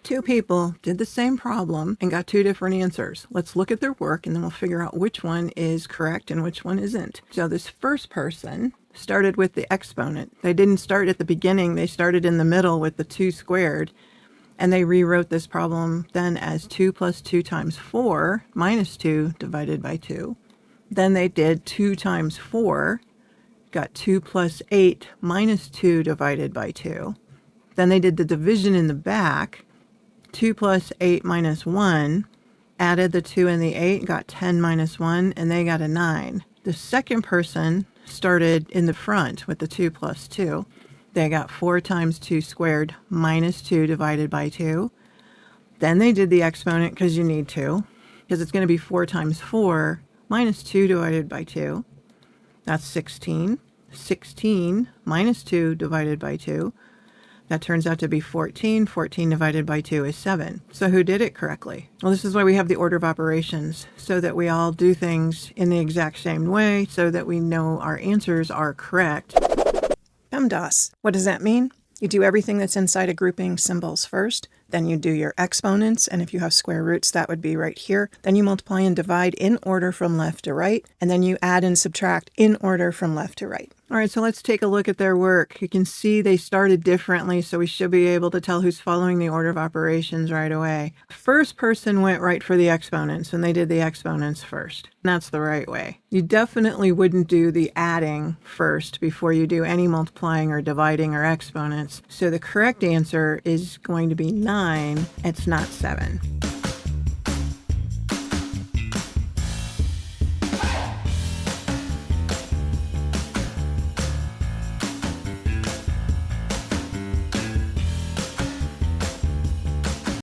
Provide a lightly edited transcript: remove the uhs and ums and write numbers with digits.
Two people did the same problem and got two different answers. Let's look at their work and then we'll figure out which one is correct and which one isn't. So this first person started with the exponent. They didn't start at the beginning. They started in the middle with the 2 squared. And they rewrote this problem then as 2 plus 2 times 4 minus 2 divided by 2. Then they did 2 times 4, got 2 plus 8 minus 2 divided by 2. Then they did the division in the back, 2 plus 8 minus 1, added the 2 and the 8, got 10 minus 1, and they got a 9. The second person started in the front with the 2 plus 2. They got 4 times 2 squared minus 2 divided by 2. Then they did the exponent because you need to, because it's going to be 4 times 4 minus 2 divided by 2. That's 16. 16 minus 2 divided by 2. That turns out to be 14. 14 divided by 2 is 7. So who did it correctly? Well, this is why we have the order of operations, so that we all do things in the exact same way, so that we know our answers are correct. PEMDAS. What does that mean? You do everything that's inside a grouping symbols first, then you do your exponents, and if you have square roots, that would be right here. Then you multiply and divide in order from left to right, and then you add and subtract in order from left to right. All right, so let's take a look at their work. You can see they started differently, so we should be able to tell who's following the order of operations right away. First person went right for the exponents, and they did the exponents first. And that's the right way. You definitely wouldn't do the adding first before you do any multiplying or dividing or exponents. So the correct answer is going to be 9. It's not 7.